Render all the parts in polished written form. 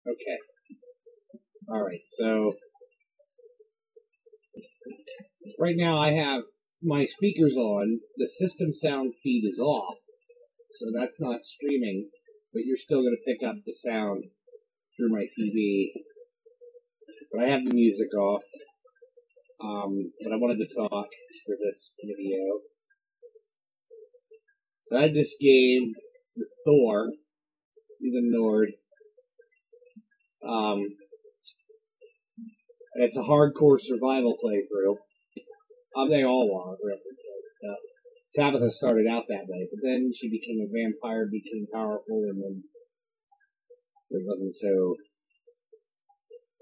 Okay. Alright, so right now I have my speakers on, the system sound feed is off, so that's not streaming, but you're still going to pick up the sound through my TV. But I have the music off, but I wanted to talk for this video. So I had this game with THOR, he's a Nord. And it's a hardcore survival playthrough. They all are, really. Tabitha started out that way, but then she became a vampire, became powerful, and then it wasn't so.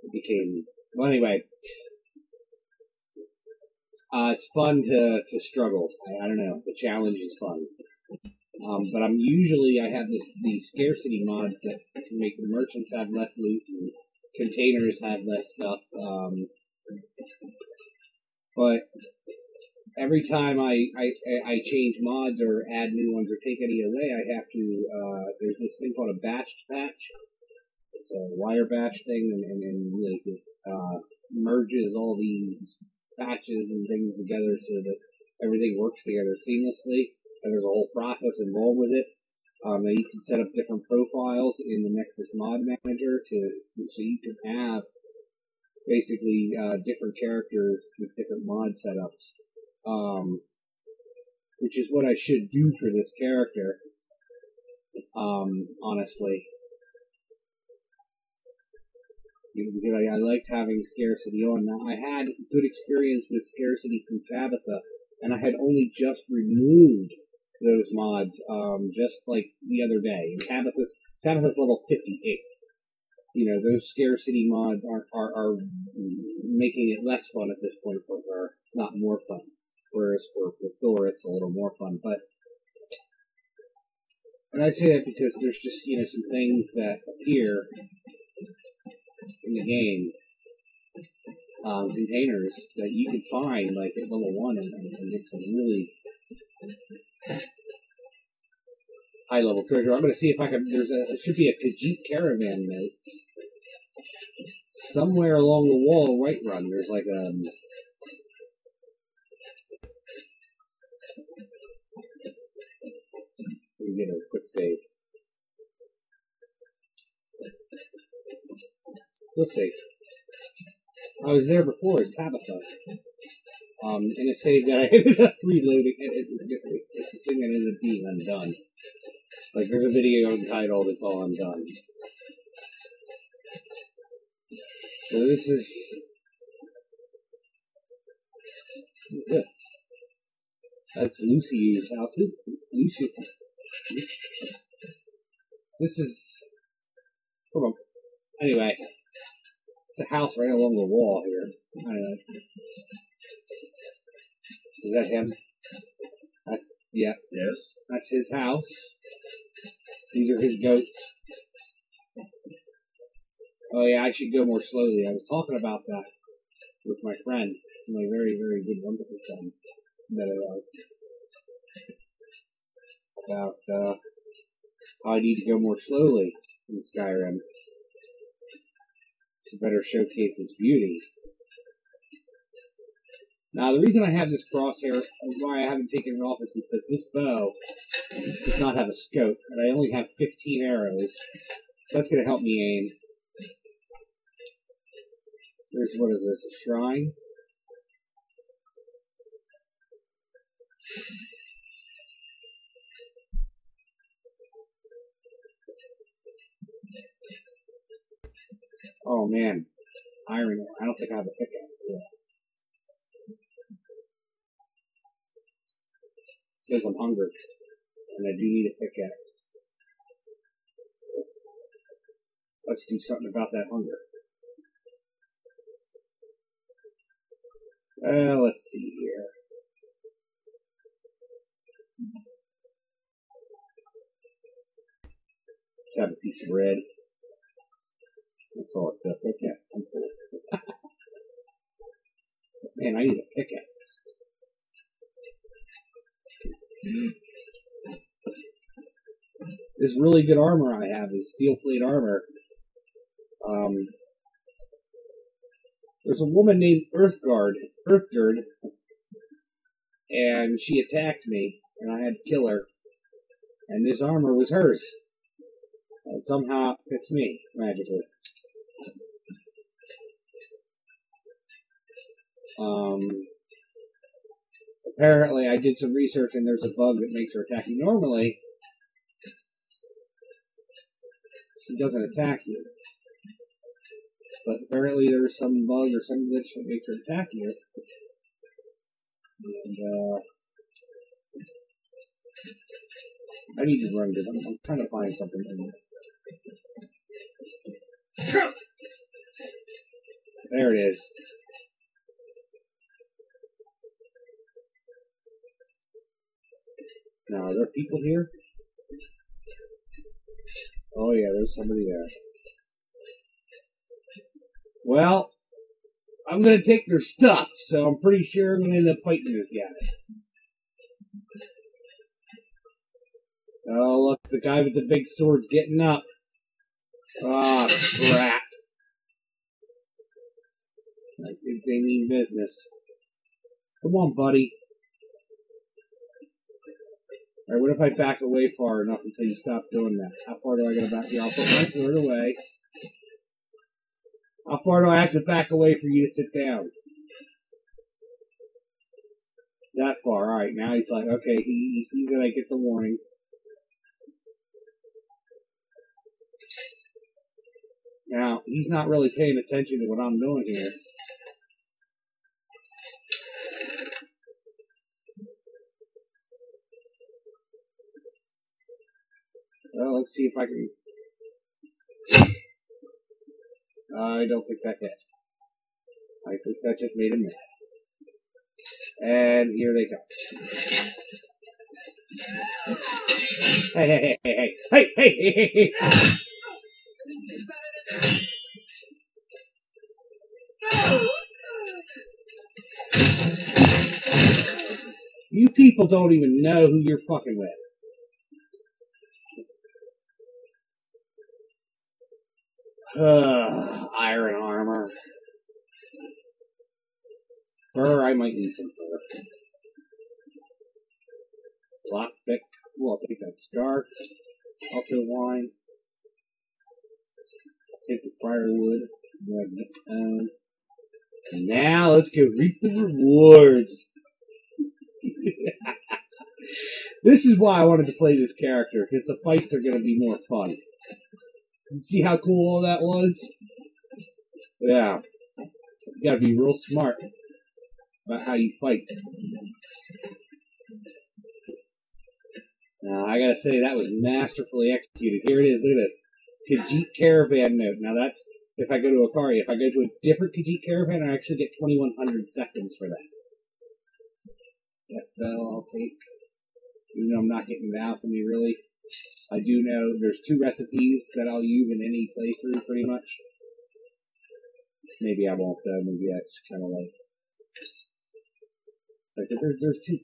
It became. Well, anyway. It's fun to struggle. I don't know. The challenge is fun. But I have these scarcity mods that can make the merchants have less loot and containers have less stuff. But every time I change mods or add new ones or take any away, I have to, there's this thing called a batched patch. It's a wire batch thing, and like it merges all these patches and things together so that everything works together seamlessly. And there's a whole process involved with it. Now you can set up different profiles in the Nexus Mod Manager so you can have basically different characters with different mod setups, which is what I should do for this character. Honestly, because I liked having Scarcity on. Now I had good experience with Scarcity from Tabitha, and I had only just removed those mods, just like the other day. Tabitha's level 58. You know, those scarcity mods are making it less fun at this point for her, not more fun. Whereas for THOR, it's a little more fun. And I say that because there's just, you know, some things that appear in the game, containers that you can find, like at level 1, and get some really high-level treasure. I'm going to see if I can. There should be a Khajiit caravan note somewhere along the wall of Whiterun. There's like a. Let me get a quick save. We'll see. I was there before as Tabitha. In a save that I ended up reloading. It's a thing that ended up being undone. Like, there's a video entitled It's All Undone. So this is... What's this? That's Lucy's house. Lucy's... This is... Hold on. Anyway. It's a house right along the wall here. Anyway. Is that him? That's... Yeah. Yes. That's his house. These are his goats. Oh yeah, I should go more slowly. I was talking about that with my friend, my very, very good, wonderful friend that I love. About how I need to go more slowly in Skyrim to better showcase its beauty. Now, the reason I have this crosshair, why I haven't taken it off, is because this bow does not have a scope, and I only have 15 arrows. So that's going to help me aim. There's, what is this, a shrine? Oh man, iron. I don't think I have a pickaxe. Yeah. It says I'm hungry, and I do need a pickaxe. Let's do something about that hunger. Let's see here. Let's have a piece of bread. That's all it's up. Okay, I'm full. Man, I need a pickaxe. This really good armor I have is steel plate armor. There's a woman named Earthgird, and she attacked me, and I had to kill her. And this armor was hers. And somehow it fits me, magically. Apparently I did some research and there's a bug that makes her attack you. Normally, she doesn't attack you. But apparently there's some bug or some glitch that makes her attack you. And, I need to run because I'm trying to find something. There it is. Now, are there people here? Oh yeah, there's somebody there. Well, I'm gonna take their stuff, so I'm pretty sure I'm gonna end up fighting this guy. Oh, look, the guy with the big sword's getting up. Oh, crap. I think they mean business. Come on, buddy. Alright, what if I back away far enough until you stop doing that? How far do I gotta back? Here, I'll put my sword away. How far do I have to back away for you to sit down? That far. Alright, now he's like, okay, he sees that I get the warning. Now, he's not really paying attention to what I'm doing here. Well, let's see if I can... I don't think that hit. I think that just made him mad. And here they come. Hey, hey, hey, hey, hey, hey, hey, hey, hey, hey. You people don't even know who you're fucking with. Iron armor. Fur, I might need some fur. Lockpick. Well, I'll take that scarf. Alto wine. Take the firewood. Now let's go reap the rewards. This is why I wanted to play this character, because the fights are going to be more fun. You see how cool all that was? Yeah. You gotta be real smart about how you fight. Now, I gotta say, that was masterfully executed. Here it is, look at this. Khajiit Caravan note. Now that's, if I go to Akari. If I go to a different Khajiit Caravan, I actually get 2100 seconds for that. Death Bell I'll take. Even though I'm not getting the alchemy, really. I do know there's 2 recipes that I'll use in any playthrough, pretty much. Maybe I won't, though. Maybe that's kind of like there's 2.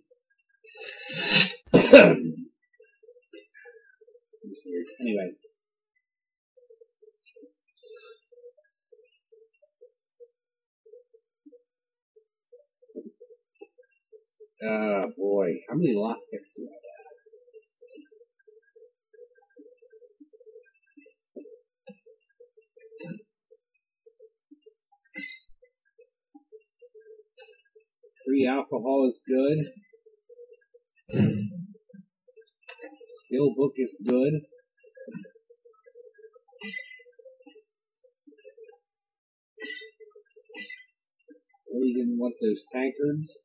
It's weird. Anyway. Boy. How many lockpicks do I have? Free alcohol is good. Skill book is good. Really didn't want those tankards.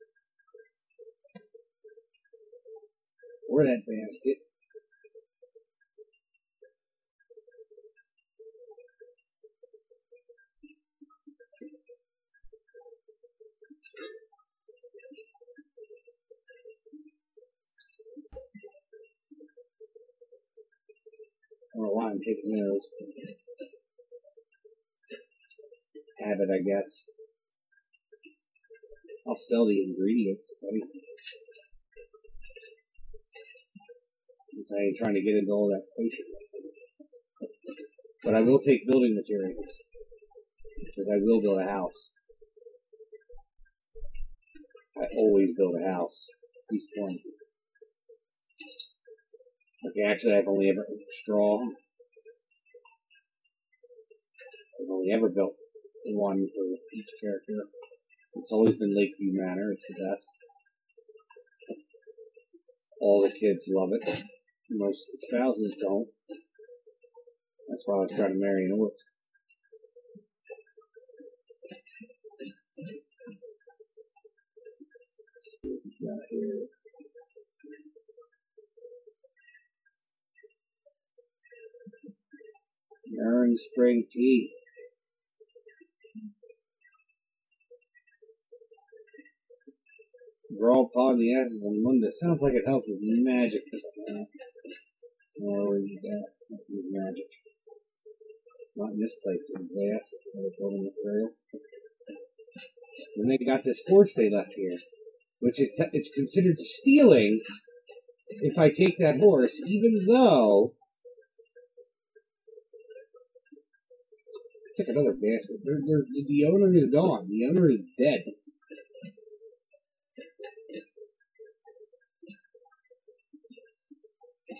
Or that basket. I don't know why I'm taking those. Habit, I guess. I'll sell the ingredients, buddy. Because I ain't trying to get into all that potion. But I will take building materials. Because I will build a house. I always build a house. At least one. Okay, actually I've only ever straw. I've only ever built one for each character. It's always been Lakeview Manor. It's the best. All the kids love it. Most spouses don't. That's why I was trying to marry an orc. Let's see what we got here. Urn Spring Tea. Draw upon the ashes of Munda. Sounds like it helps with magic. Or you got use magic. Not in this place, in glass. It's another building material. And they got this horse they left here, which is it's considered stealing if I take that horse, even though I took another basket. The owner is gone. The owner is dead.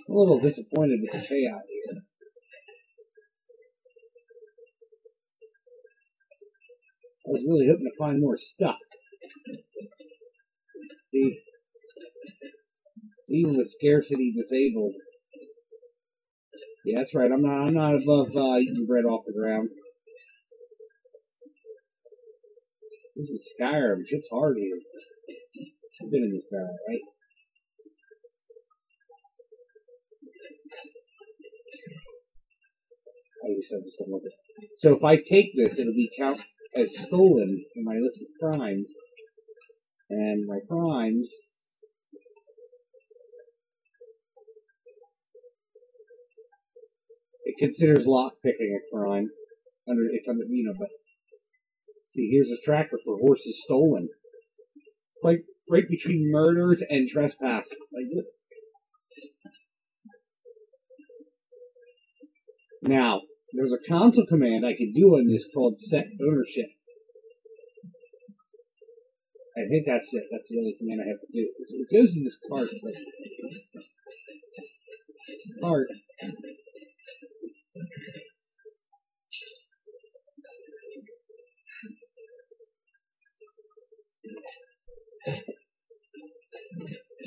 I'm a little disappointed with the payout here. I was really hoping to find more stuff. See, even with scarcity disabled. Yeah, that's right. I'm not above eating bread off the ground. This is Skyrim. Shit's hard here. I've been in this barrel, right? I just have to look at it. So if I take this, it'll be count as stolen in my list of crimes. And my crimes it considers lockpicking a crime under but see, here's this tracker for horses stolen. It's like right between murders and trespasses. Like, now, there's a console command I can do on this called set ownership. I think that's it. That's the only command I have to do. So it goes in this cart. This cart.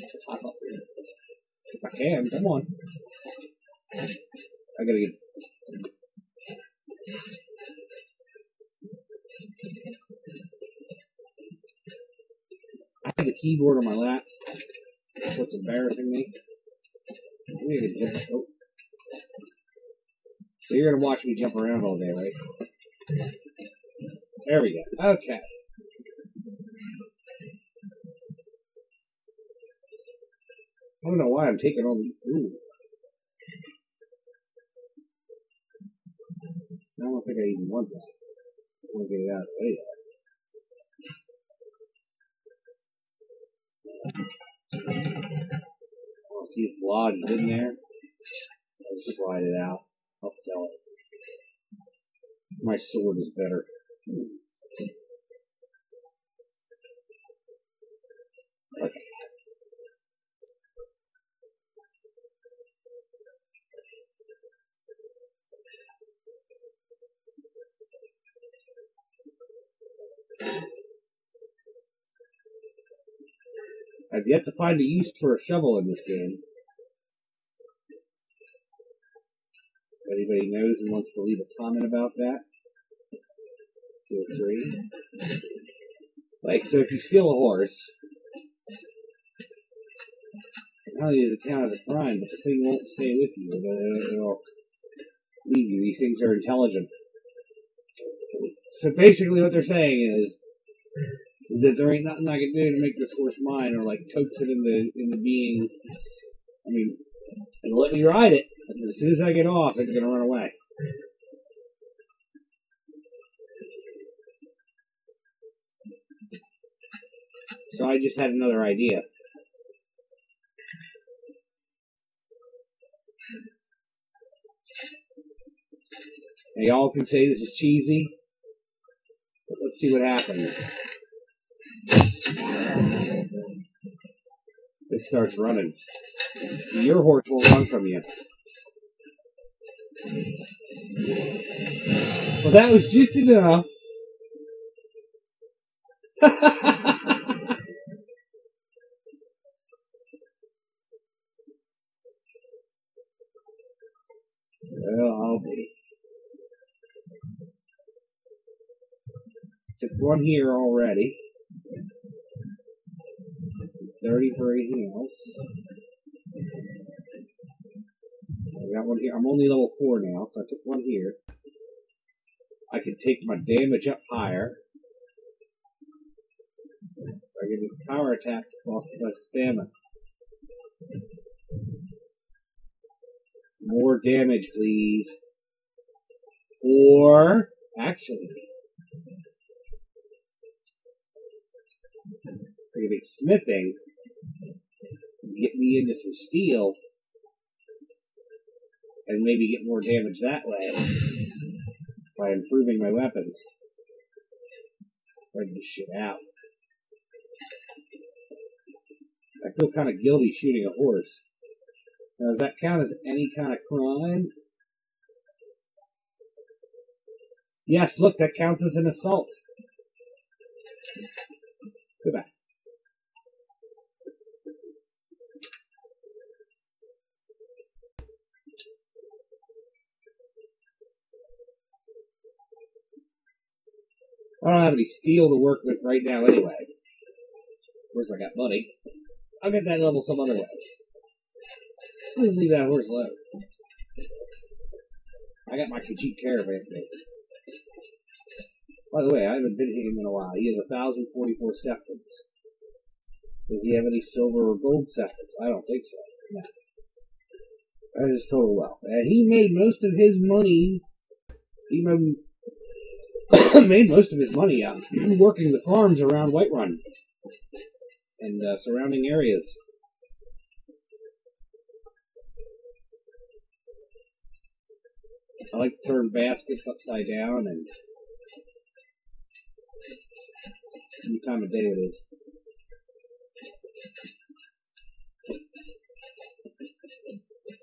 Let's hop up here. If I can, come on. I gotta get. I have the keyboard on my lap. That's what's embarrassing me. Oh. So you're gonna watch me jump around all day, right? There we go. Okay. I don't know why I'm taking all the. Ooh. I don't think I even want that. I want to get it out of the way yet. Oh, see, it's lodged in there. I'll just slide it out. I'll sell it. My sword is better. Okay. I've yet to find a use for a shovel in this game. If anybody knows and wants to leave a comment about that, feel free. Like, so if you steal a horse, not only does it count as a crime, but the thing won't stay with you. It'll leave you. These things are intelligent. So basically what they're saying is that there ain't nothing I can do to make this horse mine, or like coax it into being. I mean, it'll let me ride it. And as soon as I get off, it's going to run away. So I just had another idea. Y'all can say this is cheesy, but let's see what happens. It starts running. So your horse will run from you. Well, that was just enough. Well, I'll be. Took one here already. 30 for anything else. I got one here. I'm only level 4 now, so I took one here. I can take my damage up higher. I can do power attacks cost less stamina. More damage, please. Or, actually, I can make smithing. Get me into some steel. And maybe get more damage that way. By improving my weapons. Spread this shit out. I feel kind of guilty shooting a horse. Now, does that count as any kind of crime? Yes, look, that counts as an assault. Let's go back. I don't have any steel to work with right now anyway. Of course, I got money. I'll get that level some other way. Let's leave that horse alone. I got my Khajiit caravan. By the way, I haven't been him in a while. He has 1,044 septums. Does he have any silver or gold septums? I don't think so. No. That is total wealth. He made most of his money. He made most of his money working the farms around Whiterun and surrounding areas. I like to turn baskets upside down and what time of day it is.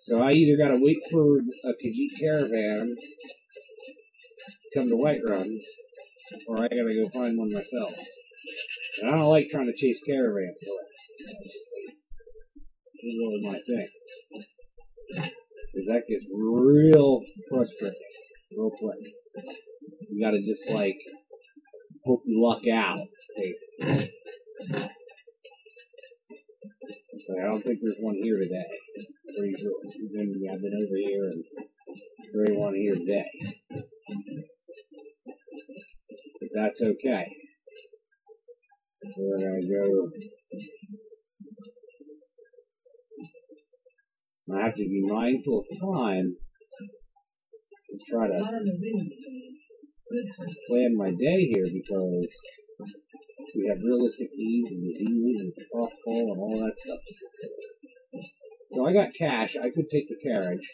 So I either gotta wait for a Khajiit caravan to come to Whiterun, or I gotta go find one myself. And I don't like trying to chase caravans. It's just ain't really my thing. Because that gets real frustrating real quick. You gotta just like hope you luck out, basically. But I don't think there's one here today. Pretty sure. I've been over here and there's one here today. But that's okay. We're gonna go. I have to be mindful of time and try to plan my day here because we have realistic needs and diseases and crossfall and all that stuff. So I got cash. I could take the carriage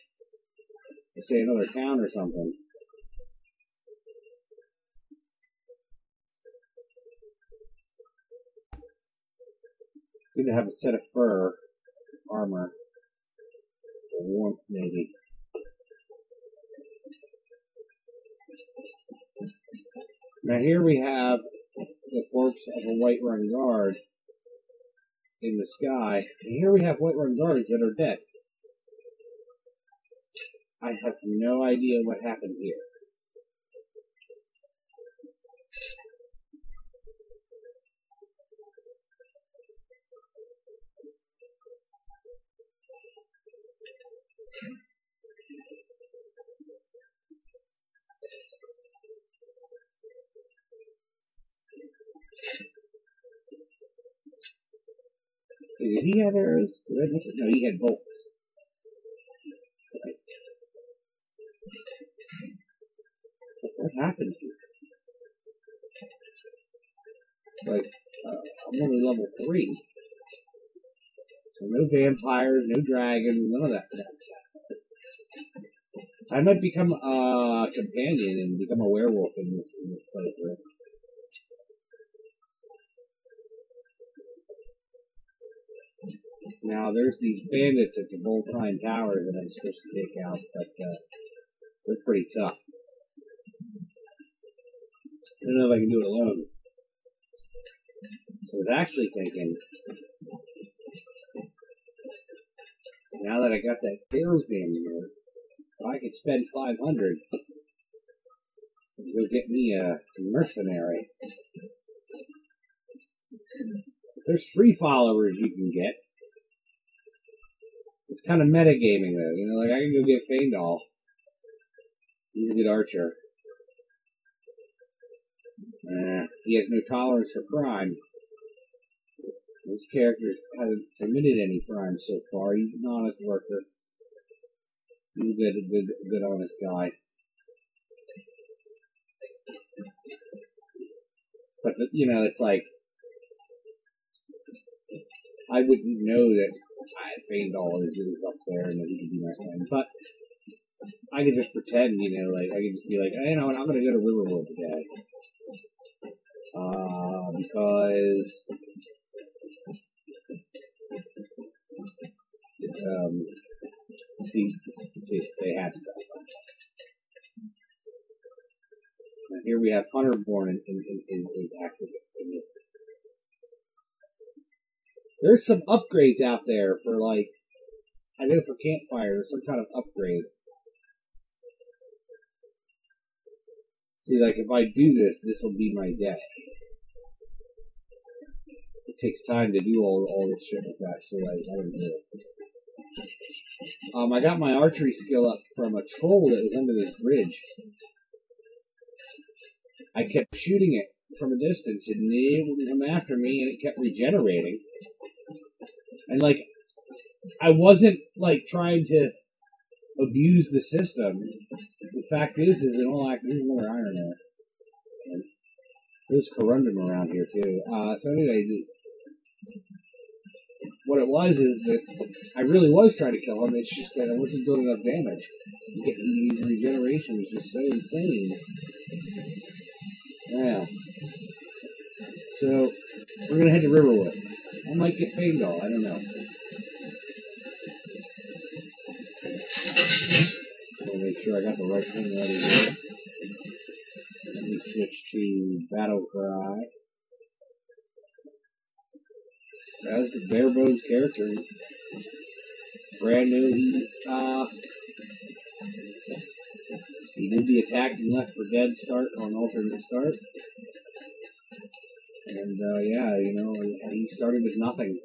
to say another town or something. It's good to have a set of fur armor. Warmth, maybe. Now here we have the corpse of a Whiterun guard in the sky, and here we have Whiterun guards that are dead. I have no idea what happened here. Did he have arrows? No, he had bolts. Right. What happened here? Like, I'm only level 3. So no vampires, no dragons, none of that crap. I might become a companion and become a werewolf in this playthrough. Now, there's these bandits at the Voltine Towers that I'm supposed to take out, but they're pretty tough. I don't know if I can do it alone. So I was actually thinking, now that I got that caravan here, if I could spend 500 and go get me a mercenary. There's free followers you can get. It's kind of metagaming though, you know, like I can go get Faendal. He's a good archer. He has no tolerance for crime. This character hasn't committed any crime so far. He's an honest worker. He's a good honest guy. But, you know, it's like, I wouldn't know that Faendal is up there and that he could be my friend. But I could just pretend, you know, like, I could just be like, hey, you know what, I'm going to go to Riverwood today. Because see, they have stuff. Now here we have Hunterborn is active in this. There's some upgrades out there for, like, I know for campfire, some kind of upgrade. See, like, if I do this, this will be my day. It takes time to do all this shit with that, so I don't do it. I got my archery skill up from a troll that was under this bridge. I kept shooting it from a distance, and it wouldn't come after me, and it kept regenerating. And, like, I wasn't, like, trying to abuse the system. The fact is in all there's more iron there. And there's corundum around here, too. So anyway, what it was is that I really was trying to kill him. It's just that I wasn't doing enough damage. His regeneration was just so insane. Yeah. So, we're going to head to Riverwood. I might get Faendal, I don't know. I'll make sure I got the right thing ready here. Let me switch to Battle Cry. That's the bare bones character. Brand new. He did the attack and left for dead start on alternate start. And, yeah, you know, he started with nothing.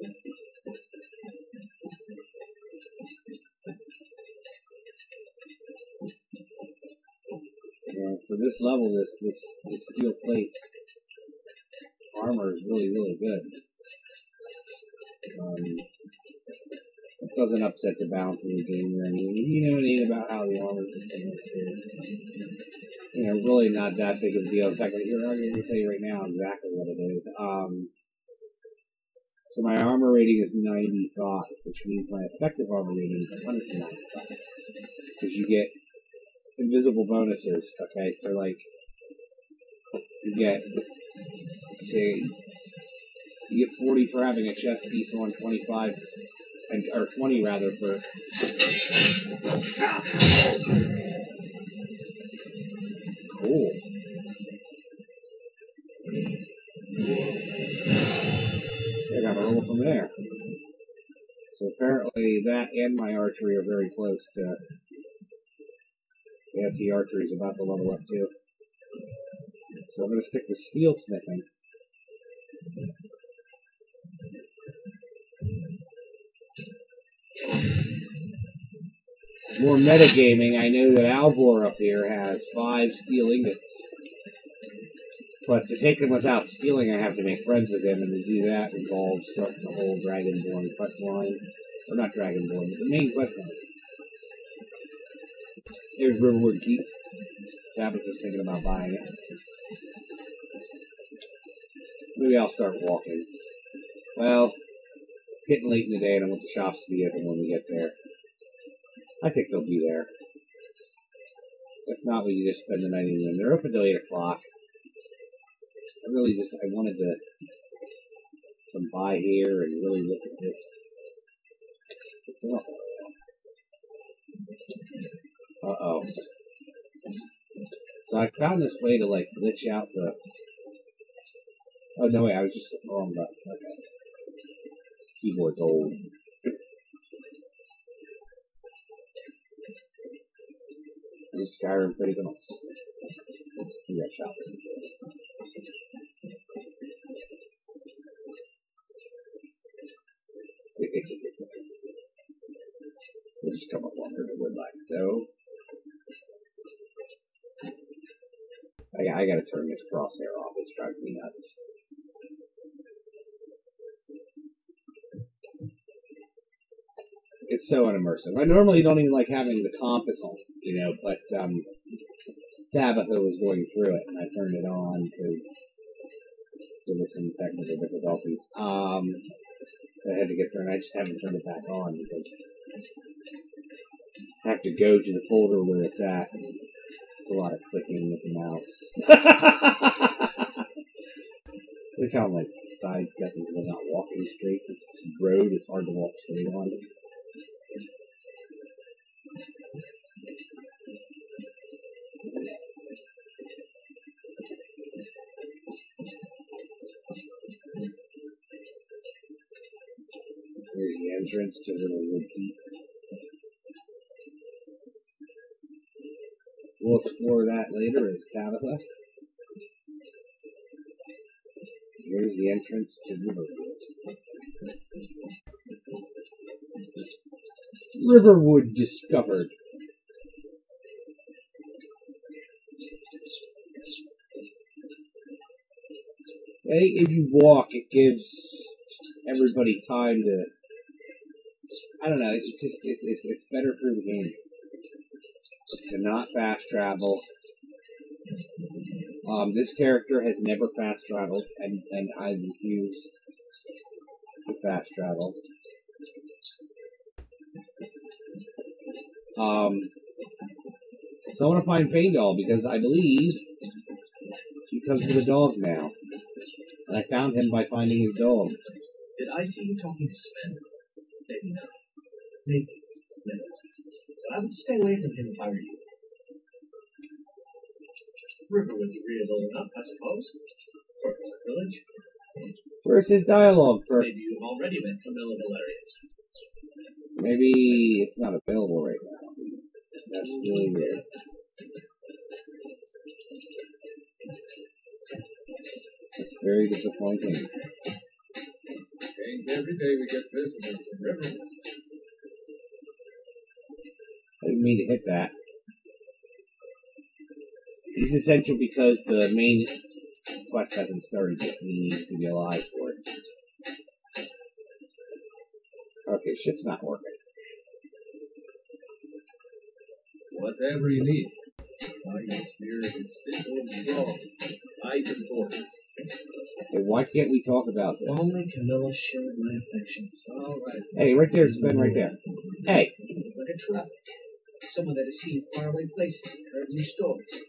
For this level, this steel plate armor is really, really good. It doesn't upset the balance of the game or anything. You know anything about how the armor system works. You know, really not that big of a deal. In fact, I'm going to tell you right now exactly what it is. So my armor rating is 95, which means my effective armor rating is 195. Because you get invisible bonuses, okay? So, like, you get, say, you get 40 for having a chest piece on, 25, or 20 rather, for... Cool. So I got a roll from there. So apparently that and my archery are very close to... Yeah, see, archery is about to level up too. So I'm going to stick with steel smithing. More metagaming, I know that Alvor up here has 5 steel ingots. But to take them without stealing, I have to make friends with him, and to do that involves starting the whole Dragonborn quest line. Or not Dragonborn, but the main quest line. Here's Riverwood Keep. Tabitha's thinking about buying it. Maybe I'll start walking. Well, it's getting late in the day and I want the shops to be open when we get there. I think they'll be there. If not, we can just spend the night in them. They're open till 8 o'clock. I wanted to come by here and really look at this. Uh-oh. So I found this way to, like, glitch out the... Oh, no, wait, I was just wrong button. Okay. This keyboard's old. And Skyrim pretty good. Yeah, shop. We'll just come up longer than we would like. So, I gotta turn this crosshair off. It's driving me nuts. It's so unimmersive. I normally don't even like having the compass on, you know, but Tabitha was going through it, and I turned it on because there were some technical difficulties. I had to get turned. I just haven't turned it back on because I have to go to the folder where it's at. It's a lot of clicking with the mouse. Look how I'm like sidestepping because I'm not walking straight. This road is hard to walk straight on. Here's the entrance to Little Woodkeep. We'll explore that later as Tabitha. Here's the entrance to Riverwood. Riverwood discovered. If you walk, it gives everybody time to... I don't know, it's better for the game to not fast travel. This character has never fast traveled, and I refuse to fast travel. So I want to find Faendal because I believe he comes with a dog now. And I found him by finding his dog. Did I see you talking to Sven? Maybe not. Maybe. No. But I would stay away from him if I were you. Riverwood's agreeable enough, I suppose. For a village. Where's his dialogue? Maybe you've already met Camilla Valerius. Maybe it's not available right now. That's really weird. It's very disappointing. Ain't every day we get visitors from Riverwood. I didn't mean to hit that. It's essential because the main quest hasn't started yet. We need to be alive for it. Okay, shit's not working. Whatever you need. My spirit is simple and strong. I can afford it. Hey, why can't we talk about this? Only Camilla shared my affections. All right. Hey, right there, it's Ben right there. Hey! Like a traveler. Someone that has seen faraway places and heard new stories.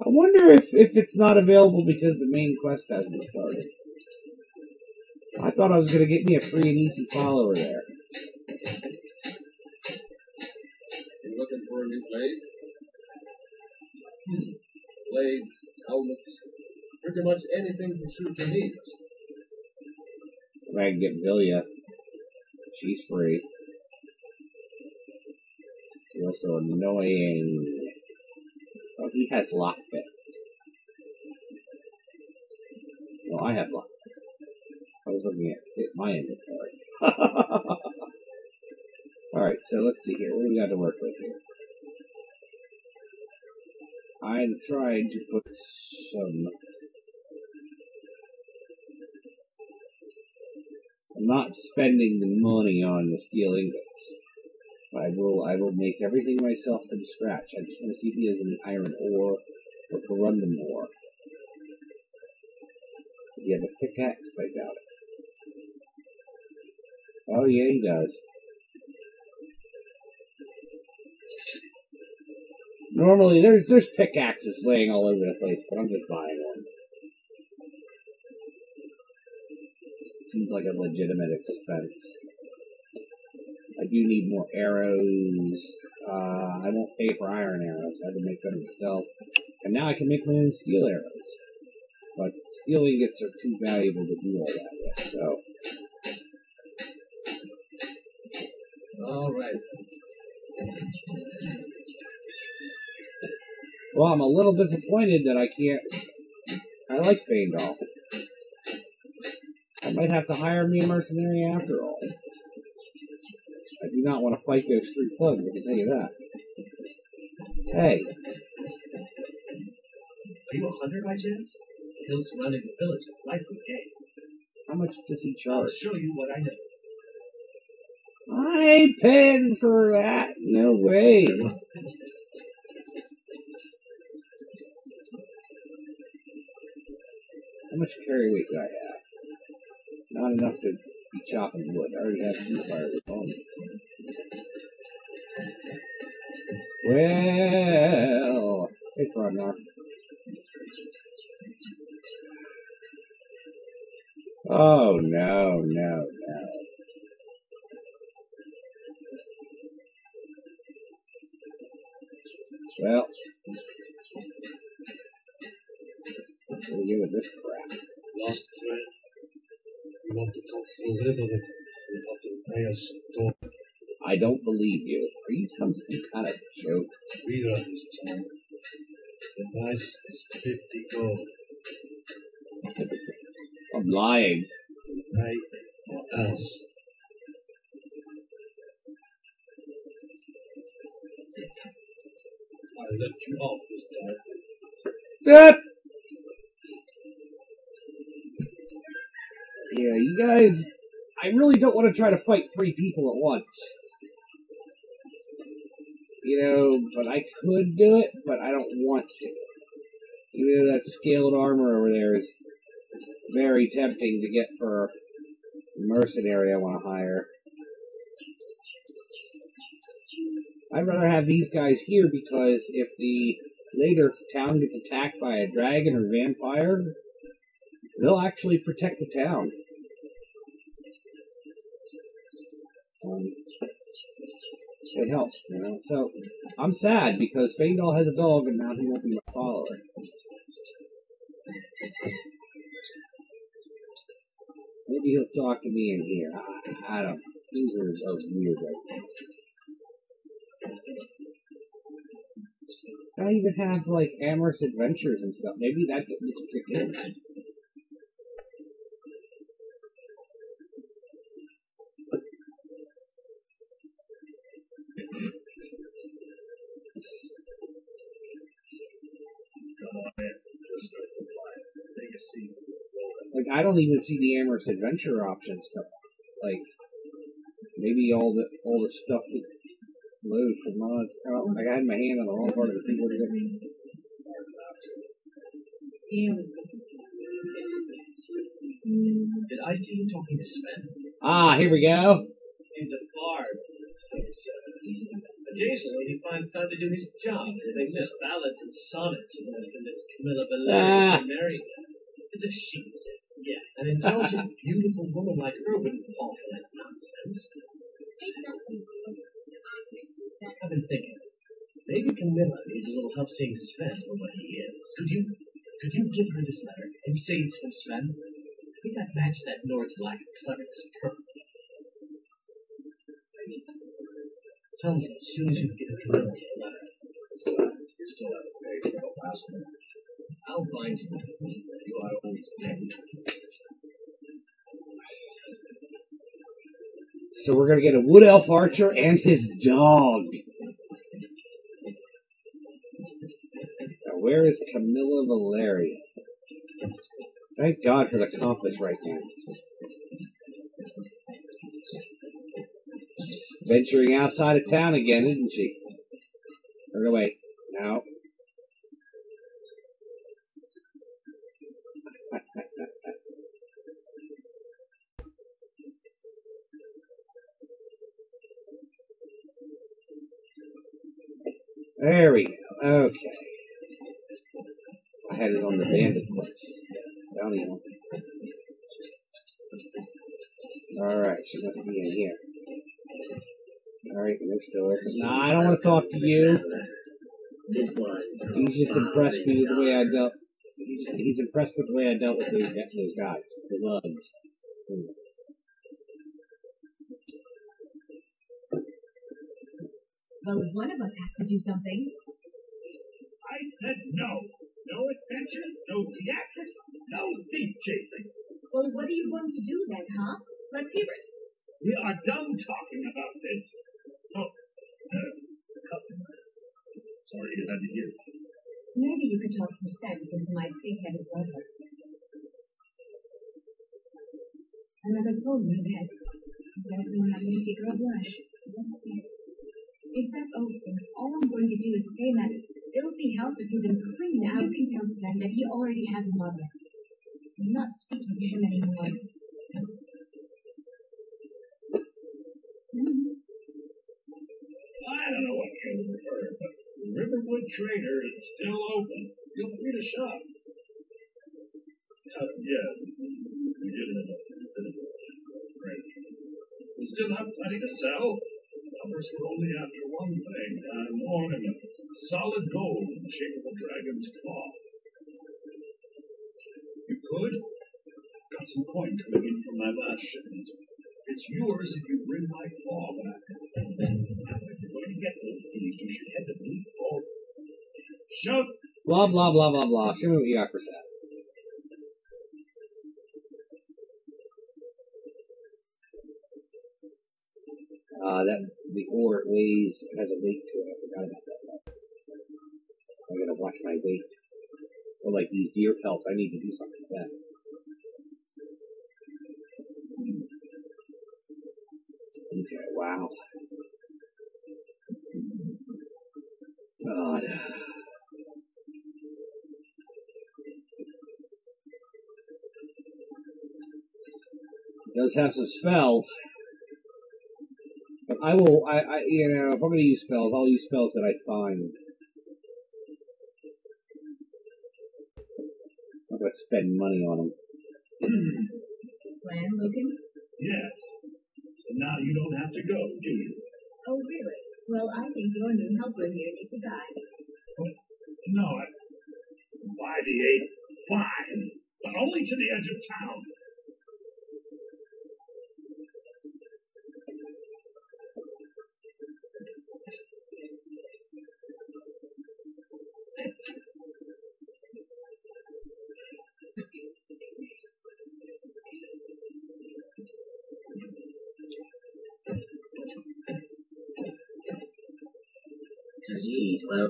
I wonder if it's not available because the main quest hasn't started. I thought I was going to get me a free and easy follower there. You looking for a new blade? Blades, helmets, pretty much anything to suit your needs. I can get Vilya. She's free. She's also annoying. Oh, he has lockpicks. No, I have lockpicks. I was looking at my inventory. Alright, so let's see here. What do we got to work with here? I'm trying to put some... I'm not spending the money on the steel ingots. I will make everything myself from scratch. I just want to see if he has any iron ore or corundum ore. Does he have a pickaxe? I doubt it. Oh yeah, he does. Normally, there's pickaxes laying all over the place, but I'm just buying one. Seems like a legitimate expense. I do need more arrows. I won't pay for iron arrows. I had to make them myself. And now I can make my own steel arrows. But steel ingots are too valuable to do all that with, so. Alright. Well, I'm a little disappointed that I can't. I like Faendal. I might have to hire me a mercenary after all. I do not want to fight those 3 plugs, I can tell you that. Hey. Are you a hunter by chance? Hills surrounding the village are likely game. How much does he I'll charge? show you what I know. I ain't paying for that. No way. How much carry weight do I have? Not enough to be chopping wood. I already have 2 fires on me. Well, hey, Frognar. Oh, no, no, no. Well, what do we do with this crap? Lost friend. You want to come through river with you have to pay us door. I don't believe you. Are you some kind of joke? Reader this time. The price is 50 gold. I'm lying. Pay or else. I let you off this time. That. Yeah, you guys. I really don't want to try to fight 3 people at once. You know, but I could do it, but I don't want to. You know, that scaled armor over there is very tempting to get for a mercenary I want to hire. I'd rather have these guys here because if the later town gets attacked by a dragon or vampire, they'll actually protect the town. They help, you know. So I'm sad because Faendal has a dog and now he won't be my follower. Maybe he'll talk to me in here. I don't know. Things are weird right now. I even have like amorous adventures and stuff. Maybe that didn't kick in. Like, I don't even see the amorous adventure options come up. Like, maybe all the stuff that load for mods. Oh, like I had my hand on the wrong part of the keyboard. Did I see you talking to Sven? Ah, here we go. He's a bard, so he says. Occasionally he finds time to do his job. He makes his ballads and sonnets in order to convince Camilla Valerius to marry him. As if she'd say yes. An intelligent, beautiful woman like her wouldn't fall for that nonsense. I've been thinking. Maybe Camilla needs a little help seeing Sven for what he is. Could you give her this letter and say it's from Sven? I think I'd match that Nord's lack of cleverness perfectly. Tell me as soon as you get Camilla the letter. Besides, you still have to pay for the last one. I'll find you. You ought to always pay. So we're gonna get a wood elf archer and his dog. Now, where is Camilla Valerius? Thank God for the compass right now. Venturing outside of town again, isn't she? Turn away. Now. There we go. Okay. I had it on the bandit quest. Bounty one. Alright, she must be in here. Alright, we're still open. Nah, I don't want to talk to you. He's just impressed me with the way I dealt. He's impressed with the way I dealt with those guys. The lugs. Well, one of us has to do something. I said no. No adventures, no theatrics, no thief chasing. Well, what are you going to do then, huh? Let's hear it. We are done talking about this. Look, customer. Sorry you had to hear that. Maybe you could talk some sense into my big-headed brother. Another poem in bed. It doesn't have any bigger blush. What's this? If that oaf thinks all I'm going to do is stay in that filthy house of his and clean out, you can tell Sven that he already has a mother. I'm not speaking to him anymore. I don't know what you prefer, but the Riverwood Trader is still open. Feel free to shop. Yeah, we did have a bit of a break. We still have plenty to sell. Numbers were only after one thing, an ornament, solid gold in the shape of a dragon's claw. You could. I've got some coin coming in from my last shipment. It's yours if you bring my claw back. If you're going to get those things, you should head to the Bleak Vault. Shove! Blah, blah, blah, blah, blah. Show me what you got for that. The order weighs, has a weight to it. I forgot about that. I gotta watch my weight. Or like these deer pelts, I need to do something with that. Okay, wow. God. It does have some spells. But I will, you know, if I'm going to use spells, I'll use spells that I find. I'm not going to spend money on them. Plan, Logan? Yes. So now you don't have to go, do you? Oh, really? Well, I think your new helper here needs a guide. No, by the 8, fine. But only to the edge of town.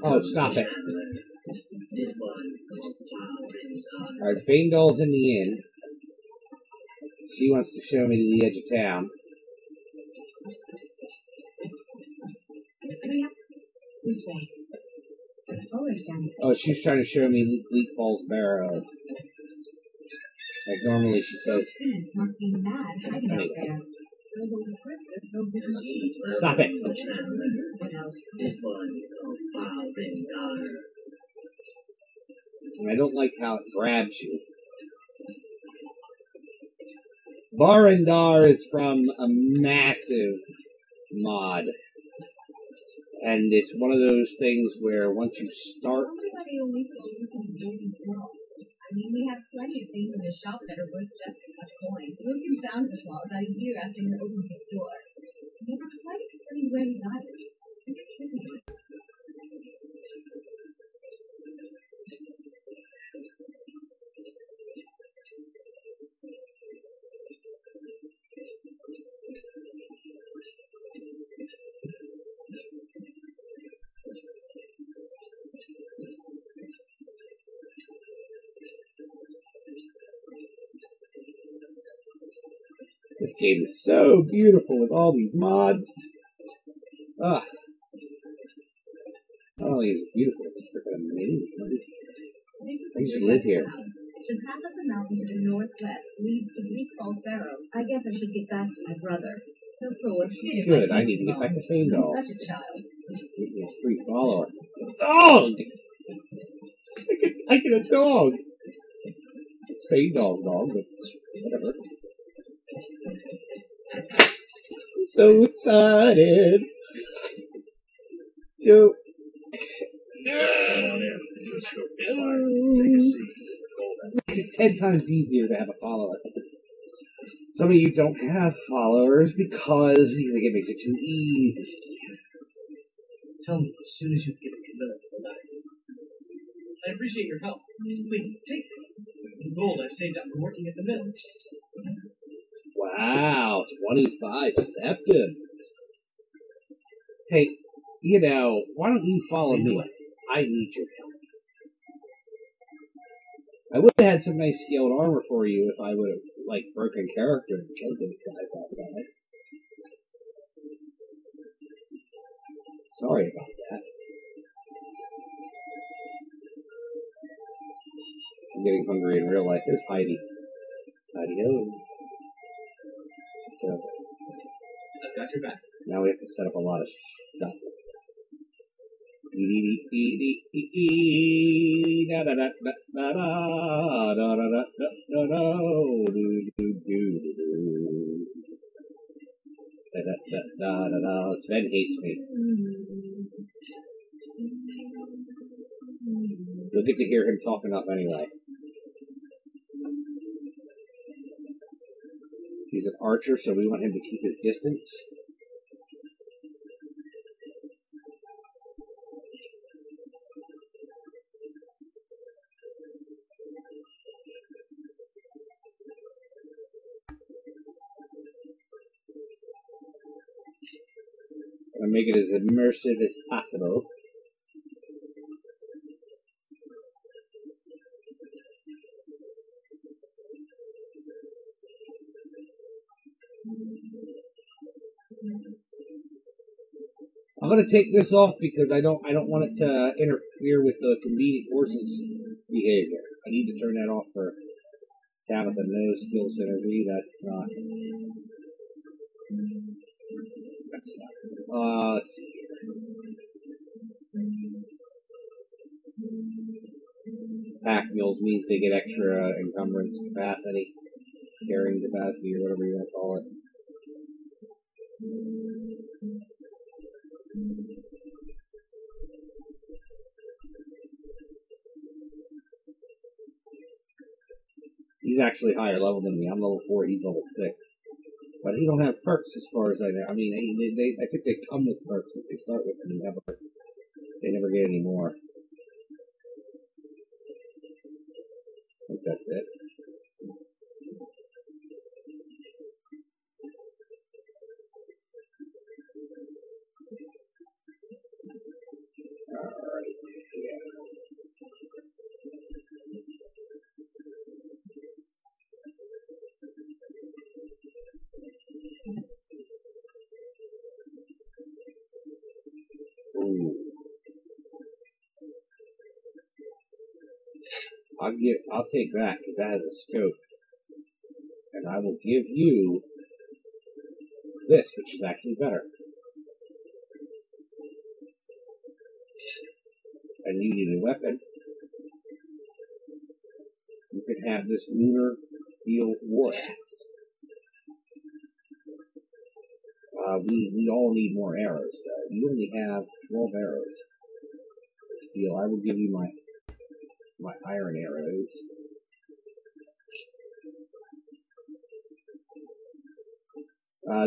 Oh, stop it. Alright, Faendal's in the inn. She wants to show me to the edge of town. This way. Oh, she's trying to show me Bleak Falls Barrow. Like normally she says. Those thieves must be mad hiding out there. Those old crypts are filled with money. Stop it. This one is called Barindar. I don't like how it grabs you. Barindar is from a massive mod. And it's one of those things where once you start... Everybody only stole because of Golden Claw. I mean, we have plenty of things in the shop that are worth just as much coin. Logan found the claw about a year after he opened the store. He never quite explained where he got it. It's tricky. This game is so beautiful with all these mods. Ah. Not only is it beautiful, it's freaking amazing. This is I used to live here. The path up the mountain to the northwest leads to Bleak Falls Barrow. I guess I should get back to my brother. He'll throw a fit if Should. I need to get back to Faendal. I'm such a child. Get me a free follower. Dog! I get a dog! Spade dog, but whatever. So excited! So... It's 10 times easier to have a follower. Some of you don't have followers because you think it makes it too easy. Tell me as soon as you get a Camilla the knife. I appreciate your help. Please, take this. Some gold I've saved up from working at the mill. Wow, 25 septums. Hey, you know, why don't you follow me? I need your help. I would have had some nice scaled armor for you if I would have, like, broken character and killed those guys outside. Sorry about that. I'm getting hungry in real life. There's Heidi. Heidi-o. So, I've got your back. now we have to set up a lot of stuff. Sven hates me. You'll get to hear him talk enough anyway. He's an archer, so we want him to keep his distance. And make it as immersive as possible. I'm gonna take this off because I don't want it to interfere with the comedic horse's behavior. I need to turn that off for Tabitha. No skill synergy. That's not. Let's see here. Pack mules means they get extra encumbrance capacity, carrying capacity, or whatever you want to call it. He's actually higher level than me. I'm level 4, he's level 6. But he don't have perks as far as I know. I mean, I think they come with perks if they start with them. They never get any more. I think that's it. Alright, yeah. Ooh. I'll take that because that has a scope, and I will give you this, which is actually better. And you need a weapon. You can have this lunar field war axe. We all need more arrows, though. You only have 12 arrows. Steel. I will give you my iron arrows.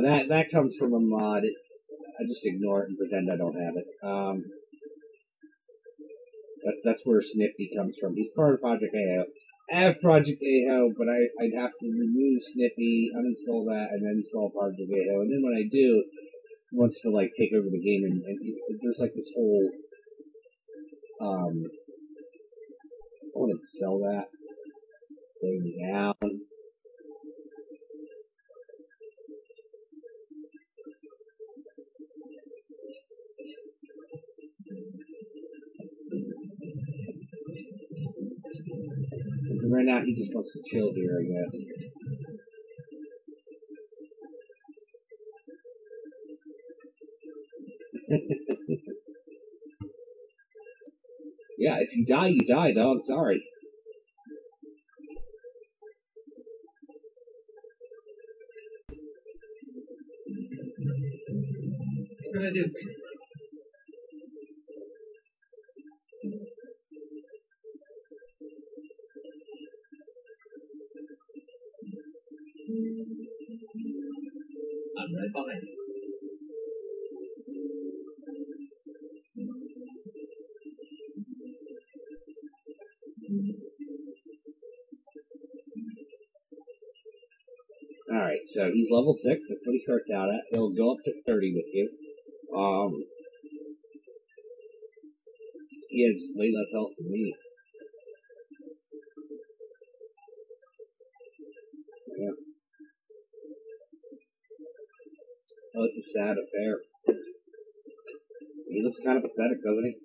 That comes from a mod. I just ignore it and pretend I don't have it. That's where Snippy comes from. He's part of Project AO. I have Project AO, but I'd have to remove Snippy, uninstall that, and then install Project AO. And then when I do, it wants to like take over the game, and there's like this whole I want to sell that thing down. And right now, he just wants to chill here, I guess. Yeah, if you die, dog. Sorry. What can I do for you? I'm right behind you. Alright, so he's level 6. That's what he starts out at. He'll go up to 30 with you. He has way less health than me. Yeah. Oh, it's a sad affair. He looks kind of pathetic, doesn't he?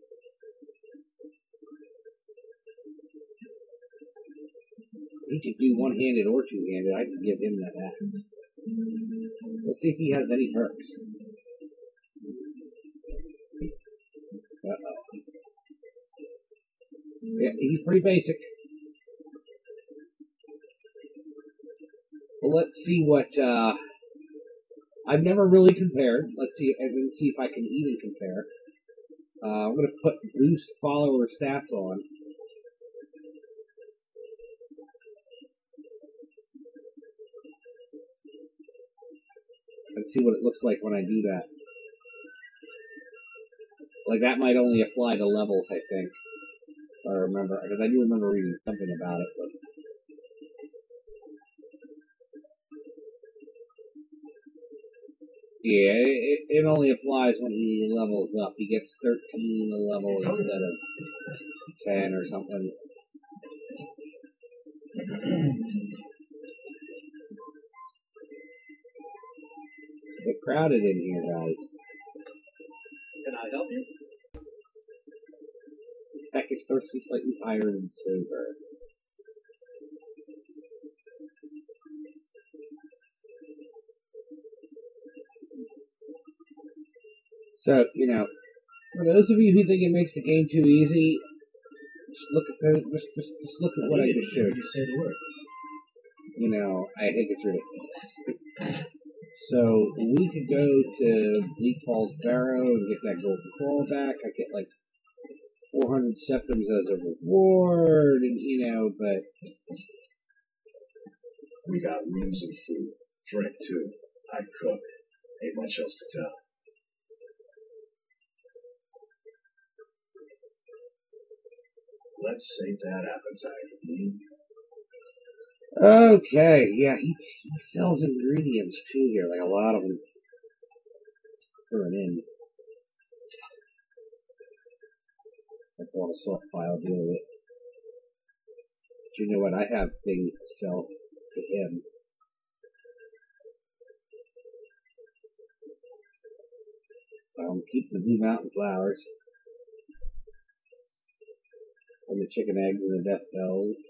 He could do one-handed or two-handed. I could give him that axe. Let's see if he has any perks. Uh-oh. Yeah, he's pretty basic. Well, let's see what, I've never really compared. Let's see if I can even compare. I'm going to put boost follower stats on. And see what it looks like when I do that. Like, that might only apply to levels, I think. If I remember, because I do remember reading something about it. But yeah, it only applies when he levels up. He gets 13 a level instead of 10 or something. It's crowded in here, guys. Can I help you? Peck is thirsty, slightly tired, and sober. So, you know, for those of you who think it makes the game too easy, just look at just look at what I just showed you. Say the word. You know, I think it's ridiculous. So we could go to Bleak Falls Barrow and get that golden claw back. I get like 400 septums as a reward, and you know, but We got rooms and food, drink too. I cook. Ain't much else to tell. Let's save that appetite. okay, yeah, he sells ingredients too here, like a lot of them. Turn in. That's all the sort file deal with. But you know what? I have things to sell to him. Keep the Blue Mountain flowers. And the chicken eggs and the death bells.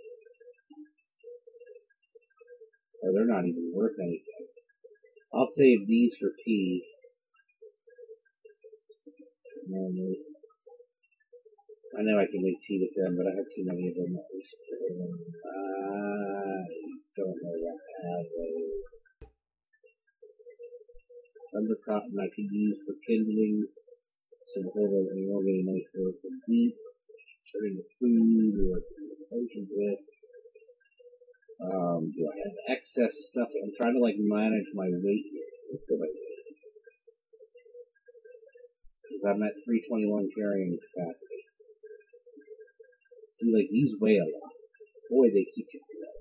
Oh, they're not even worth anything. I'll save these for tea. I know I can make tea with them, but I have too many of them. I don't know what to have those. Thunder cotton I could use for kindling. Some herbal and organic worth of meat. Turning the food or potions with. Do I have excess stuff? I'm trying to like manage my weight here. So let's go by weight. Because I'm at 321 carrying capacity. See, like these weigh a lot. Boy, they keep you low.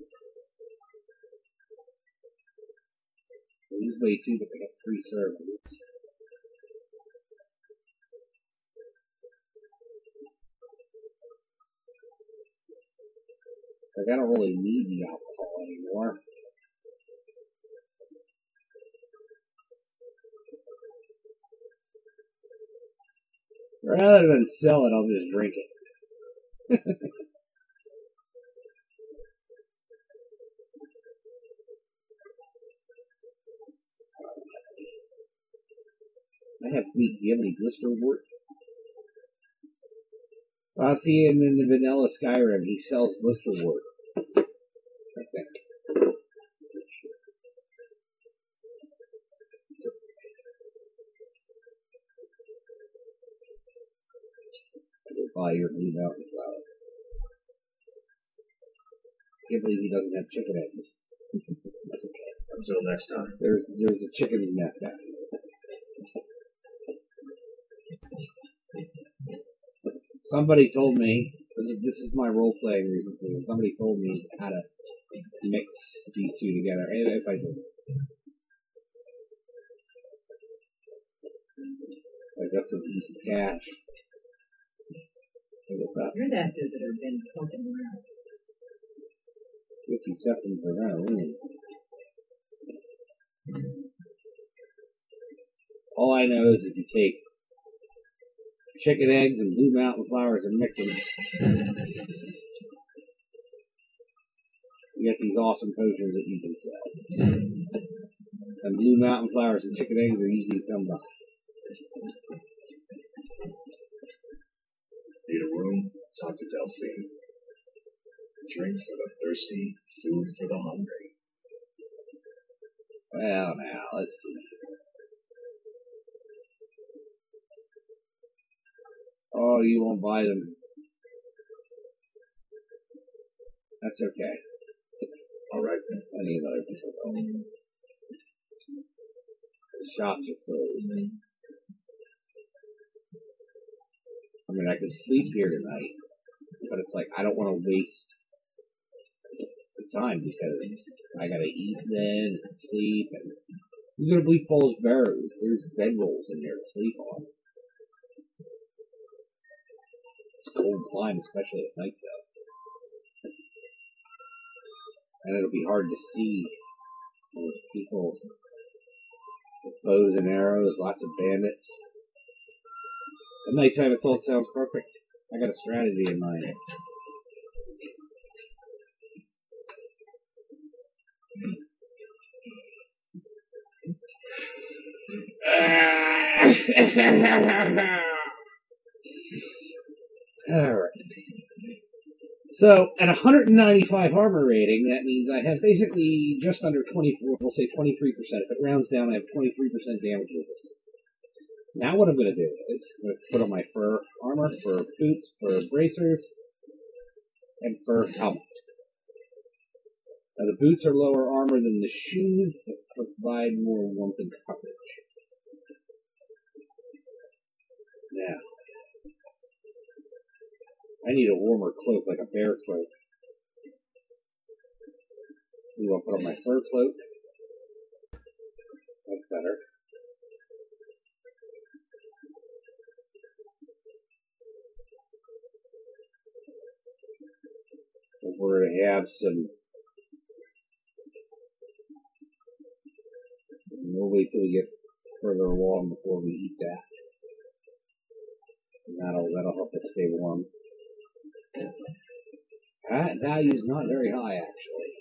These weigh too, but they have 3 servings. Like, I don't really need the alcohol anymore. Rather than sell it, I'll just drink it. I have wheat. Do you have any blister wort? I'll see him in the vanilla Skyrim. He sells blister wort. I think. Buy your Blue Mountain flower. Can't believe he doesn't have chicken eggs. That's okay. Until next time. There's a chicken's nest out here. Somebody told me this is my role playing reason. Somebody told me how to mix these two together. And if I did, I got some easy cash. What's up? You're that visitor been poking around. 50 seconds around. All I know is if you take chicken eggs and Blue Mountain flowers and mix them, you get these awesome potions that you can sell. And Blue Mountain flowers and chicken eggs are easy to come by. Need a room? Talk to Delphine. Drink for the thirsty, food for the hungry. Well, now, let's see. Oh, you won't buy them. That's okay. All right, then. Plenty of other people don't. The shops are closed. I mean, I could sleep here tonight, but it's like I don't want to waste the time because I gotta eat then and sleep, and you're gonna believe Falls Barrows. There's bedrolls in there to sleep on. It's a cold climb, especially at night, though, and it'll be hard to see those people with bows and arrows, lots of bandits. At nighttime, assault sounds perfect. I got a strategy in mind. Alright. So, at 195 armor rating, that means I have basically just under 24, we'll say 23%. If it rounds down, I have 23% damage resistance. Now what I'm going to do is I'm going to put on my fur armor, fur boots, fur bracers, and fur helmet. Now the boots are lower armor than the shoes, but provide more warmth and coverage. Now, I need a warmer cloak, like a bear cloak. I'm going to put on my fur cloak. That's better. We're going to have some. We'll wait till we get further along before we eat that. And that'll help us stay warm. That value is not very high, actually.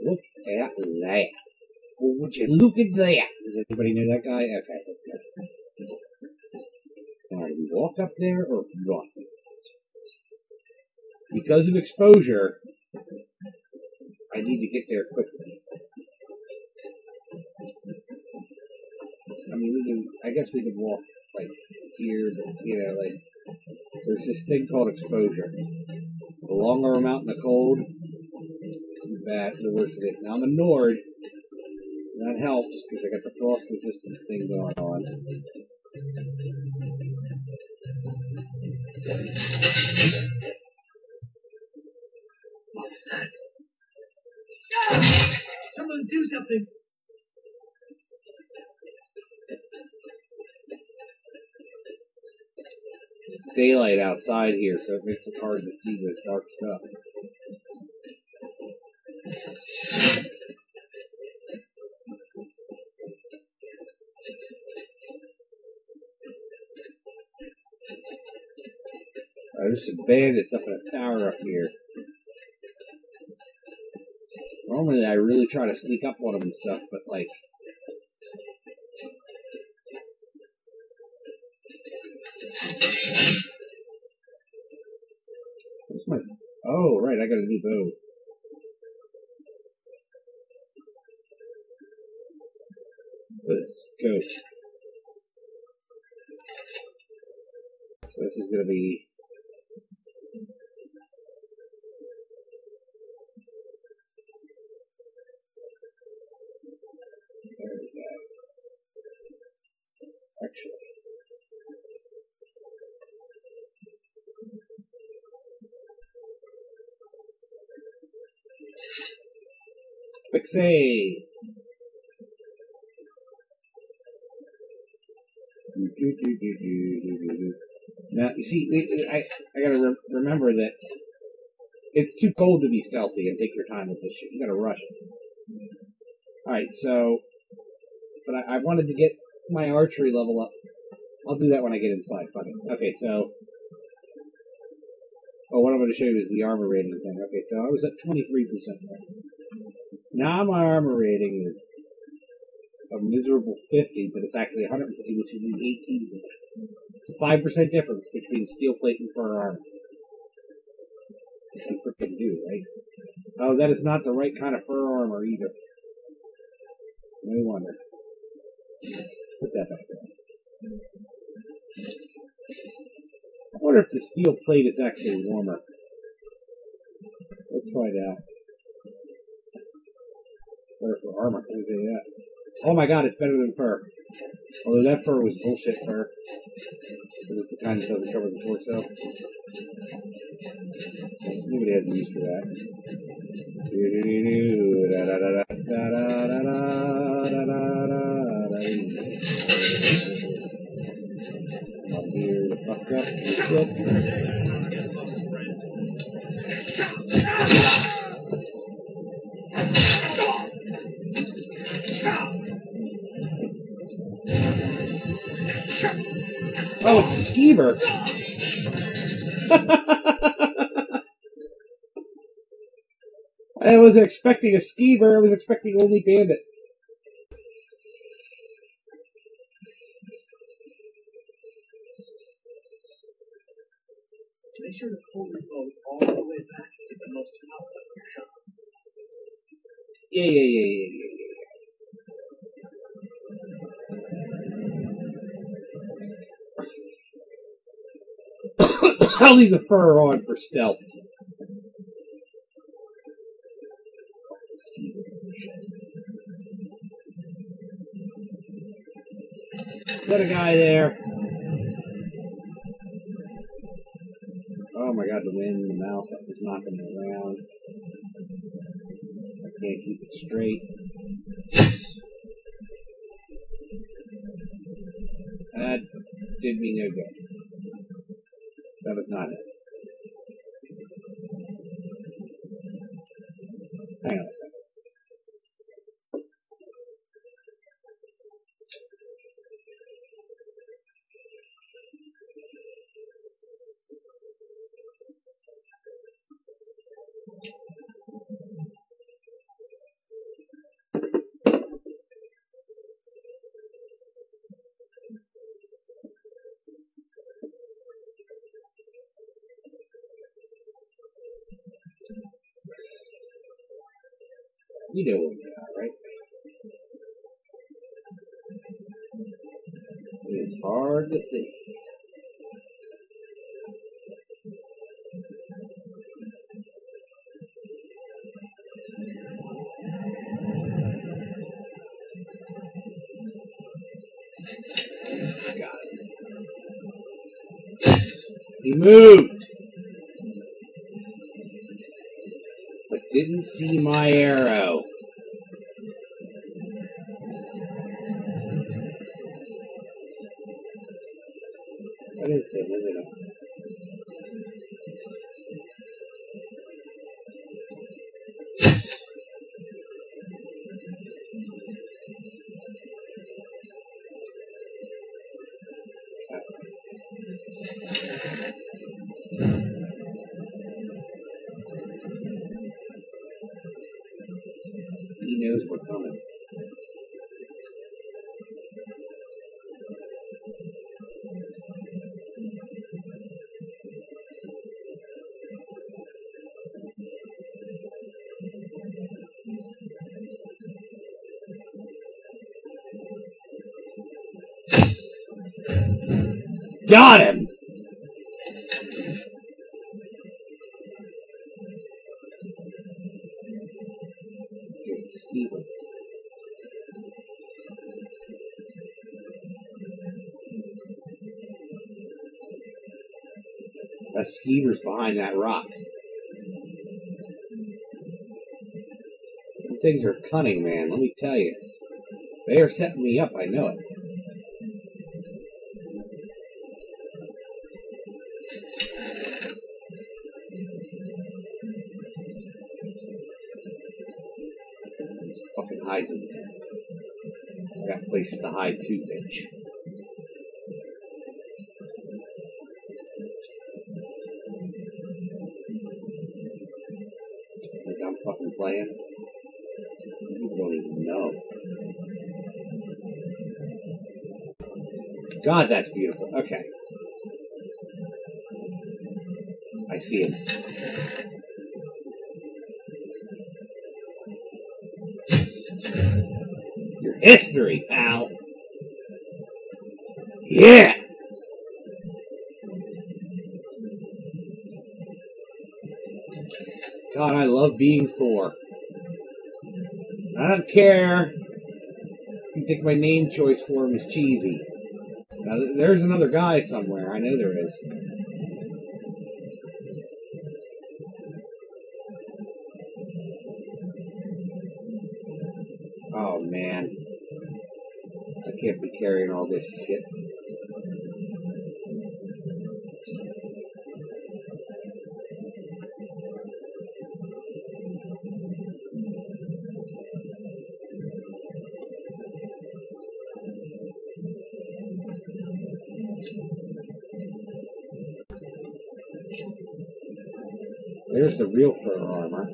Look at that. Well, would you look at that? Does anybody know that guy? Okay, that's good. Now, do we walk up there or run? Because of exposure, I need to get there quickly. I mean, I guess we can walk like here, but like there's this thing called exposure. The longer I'm out in the cold, the worse it is. Now I'm in Nord, and that helps because I got the frost resistance thing going on. What was that? Someone do something! It's daylight outside here, so it makes it hard to see this dark stuff. There's some bandits up in a tower up here. Normally I really try to sneak up on them and stuff, but like... Oh, right, I got a new bow. With a scope. So this is going to be... There we go. Actually. Quick save. Now, you see, I gotta remember that it's too cold to be stealthy and take your time with this shit. You gotta rush it. Alright, so, but I wanted to get my archery level up. I'll do that when I get inside. Fuck it. Okay, so, what I'm going to show you is the armor rating thing. Okay, so I was at 23%. Now my armor rating is a miserable 50, but it's actually 150, which would be 18%. It's a 5% difference between steel plate and fur armor. You freaking do, right? Oh, that is not the right kind of fur armor either. No wonder. Put that back there. I wonder if the steel plate is actually warmer. Let's find out. Better for armor. Let me tell you that. Oh my god, it's better than fur. Although that fur was bullshit fur. It was the kind that doesn't cover the torso. Nobody has a use for that. I'm here to fuck up your shit. Oh, it's a skeever. I wasn't expecting a skeever. I was expecting only bandits. Make sure to pull your boat all the way back to get the most out of your shot. Yeah. I'll leave the fur on for stealth. Is that a guy there? Oh my god, the wind and the mouse is knocking me around. I can't keep it straight. That did me no good. That was not it. Hang on a second. You know where we are, right? It is hard to see. Got it. He moved, but didn't see my arrow. What is it? Is it a... He knows we're coming. Got him! Skeever. That skeever's behind that rock. Them things are cunning, man, let me tell you. They are setting me up, I know it. Fucking hiding there. I got places to hide too, bitch. Think I'm fucking playing? You don't even know. God, that's beautiful. Okay. I see him. Your history, pal. Yeah! God, I love being Thor. I don't care. You think my name choice for him is cheesy. Now, there's another guy somewhere. I know there is. Oh, man. I can't be carrying all this shit. There's the real fur armor.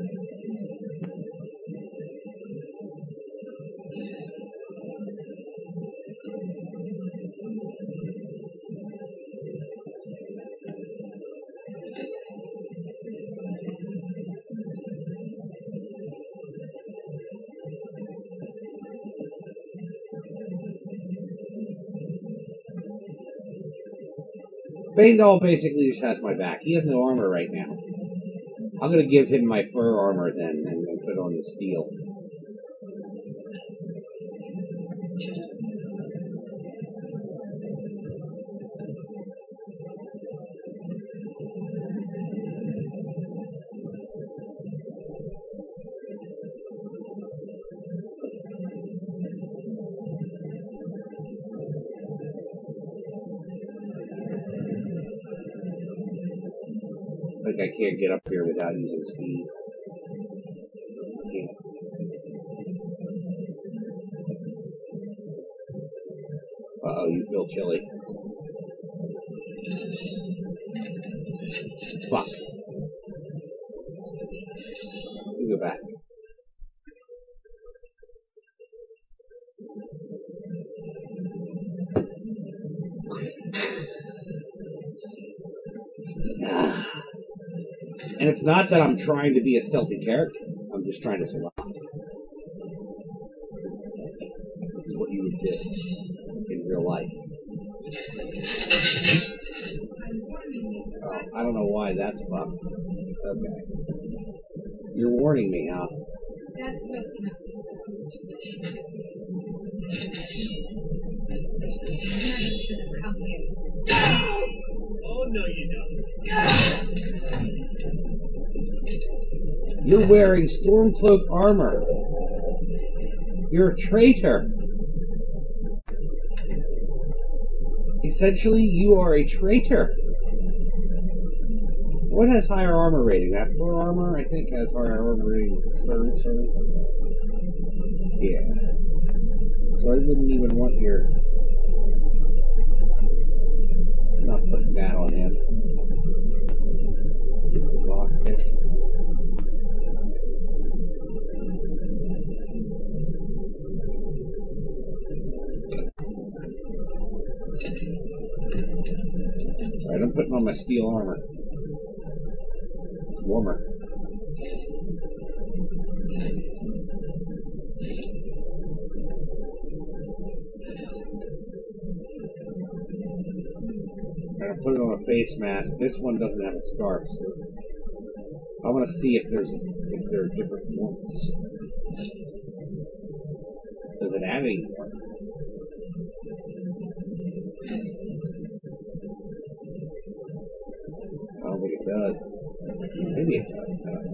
Banedoll basically just has my back. He has no armor right now. I'm going to give him my fur armor then and put on the steel. I can't get up here without using speed. Can't. Uh-oh, you feel chilly. Fuck. Let me go back. And it's not that I'm trying to be a stealthy character. I'm just trying to survive. This is what you would do in real life. Oh, I don't know why that's fucked. Okay. You're warning me, huh? That's close enough. Never should have come here. Oh, no, you don't. You're wearing Stormcloak armor. You're a traitor. Essentially, you are a traitor. What has higher armor rating? That fur armor, I think, has higher armor rating. Third, sorry. Yeah. So I wouldn't even want your... I'm not putting that on him. Lock pick. Alright, I'm putting on my steel armor. It's warmer. put it on a face mask. This one doesn't have a scarf, so I want to see if there are different warmths. Does it add any warmth? I don't think it does. Maybe it does, though.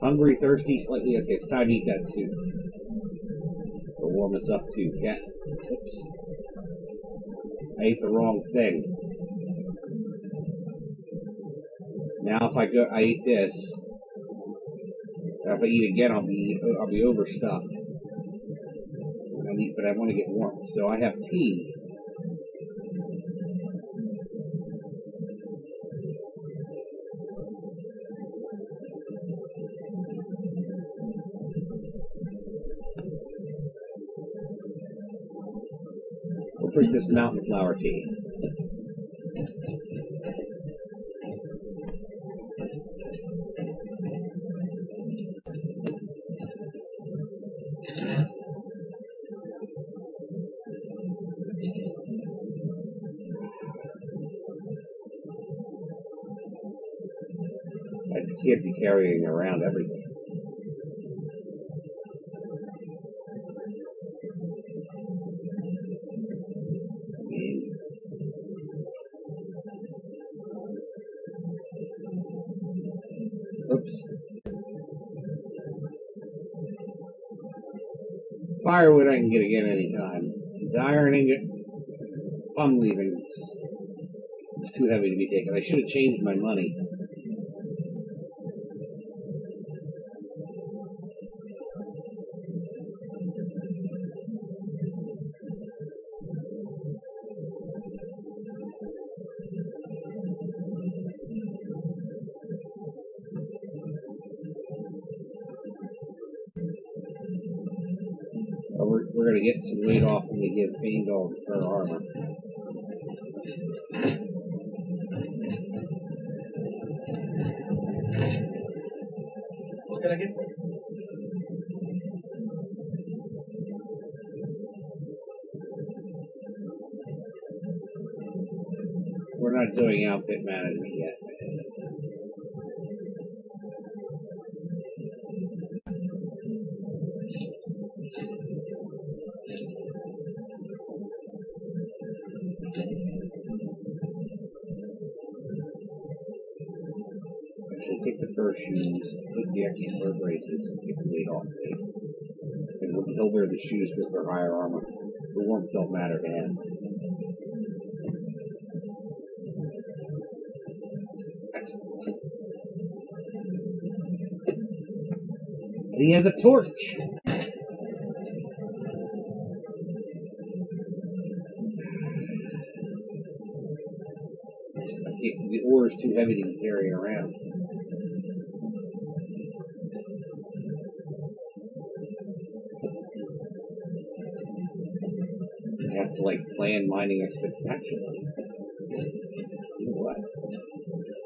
Hungry, thirsty, slightly. Okay, it's time to eat that soup. It'll warm us up too. Cat. Oops. I ate the wrong thing. Now if I eat this. If I eat again, I'll be overstuffed. But I want to get warmth, so I have tea. We'll drink this mountain flower tea. I can't be carrying around everything. Oops. Firewood I can get again anytime. The iron ingot, I'm leaving. It's too heavy to be taken. I should have changed my money. We're going to get some weight off when we give Fiendal her armor. What can I get for you? We're not doing outfit management yet. Actually, take the fur shoes, take the extra fur braces, get the weight off me. And he'll wear the shoes because they're higher armor. The warmth don't matter to him. Excellent. And he has a torch! The ore is too heavy to be carrying around. You have to plan mining expedition. You know what?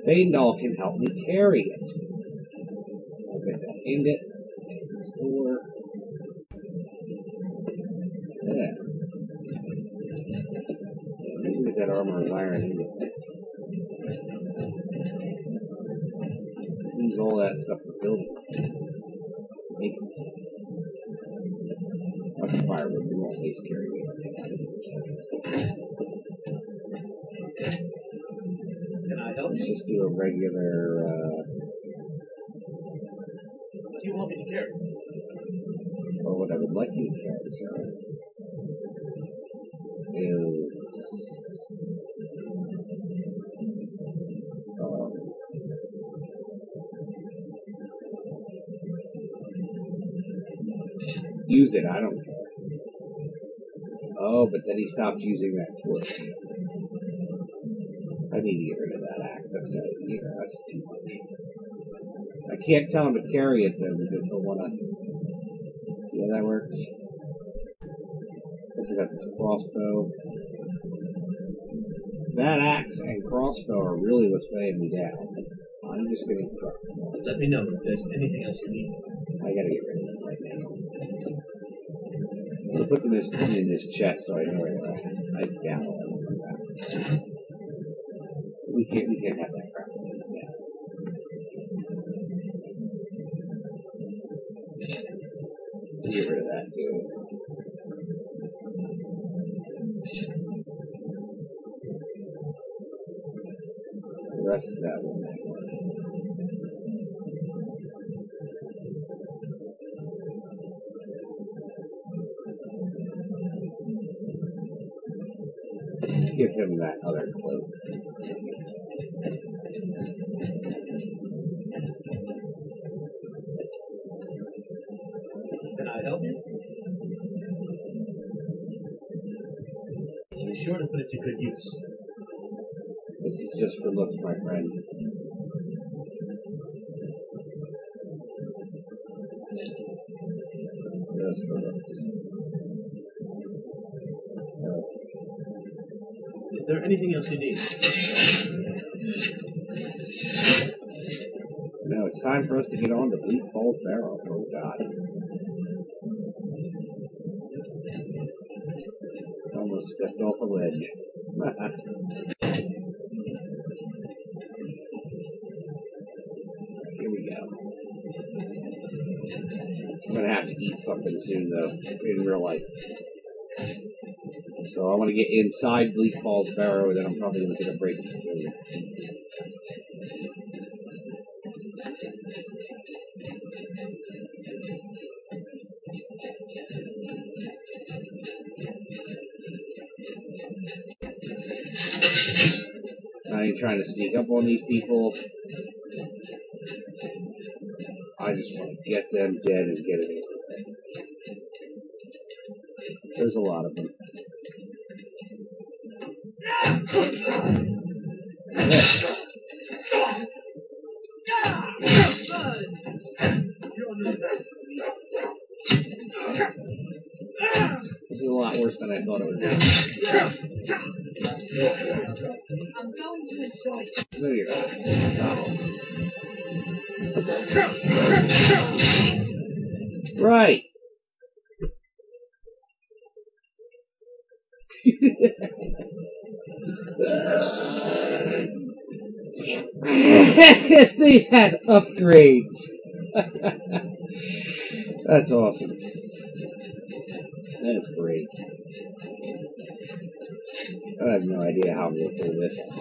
Faendal can help me carry it. I'll get that ingot. This ore. Yeah. Maybe get that armor of iron ingot. Use all that stuff for building. Making stuff. Much firewood, we won't waste carrying it. Can I help Let's you? just do a regular, What do you want me to carry? or what I would like you to carry, sir, is, use it, I don't care. Oh, but then he stopped using that torch. I need to get rid of that axe. That's not here. That's too much. I can't tell him to carry it though because he'll want to. See how that works? Guess I got this crossbow. That axe and crossbow are really what's weighing me down. I'm just gonna drop. Let me know if there's anything else you need. I gotta get rid of them right now. I'll put them in this chest so I know where they're at. I doubt them. We can't have that crap in this now. Get rid of that too. The rest of that will not work. Let's give him that other cloak. Can I help you? I'll be sure to put it to good use. This is just for looks, my friend. Just for looks. No. Is there anything else you need? No, it's time for us to get on to Bleak Falls Barrow. Oh, God. Almost stepped off a ledge. Here we go. I'm going to have to eat something soon, though, in real life. So I want to get inside Bleak Falls Barrow, and then I'm probably going to take a break. I ain't trying to sneak up on these people. I just want to get them dead and get it over with. There's a lot of them. This is a lot worse than I thought it would be. I'm going to enjoy it. No, you're not. Stop. Right. They've had upgrades. That's awesome. That's great. I have no idea how I'm going to pull this off.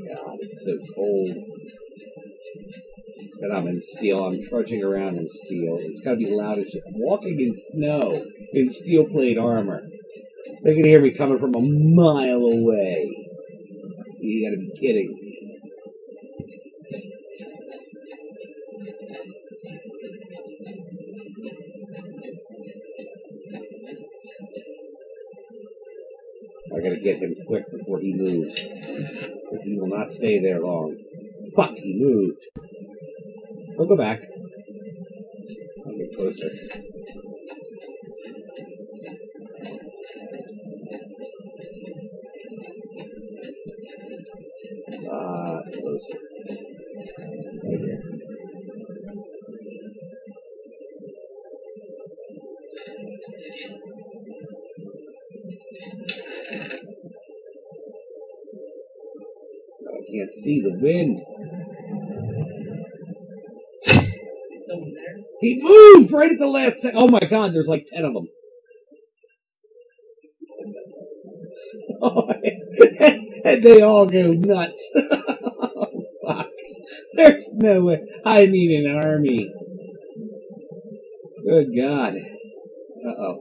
God, it's so cold. And I'm in steel. I'm trudging around in steel. It's got to be loud as shit. I'm walking in snow in steel plate armor. They can hear me coming from a mile away. You got to be kidding me. I gotta get him quick before he moves. Because he will not stay there long. Fuck, he moved. We'll go back. I'll get closer. Closer. Right here. I can't see the wind. Is someone there? He moved right at the last second. Oh my God, there's like 10 of them. Oh, and they all go nuts. Oh, fuck. There's no way. I need an army. Good God. Uh-oh.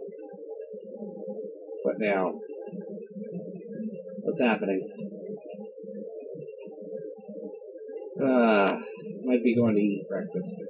What now? What's happening? Might be going to eat breakfast.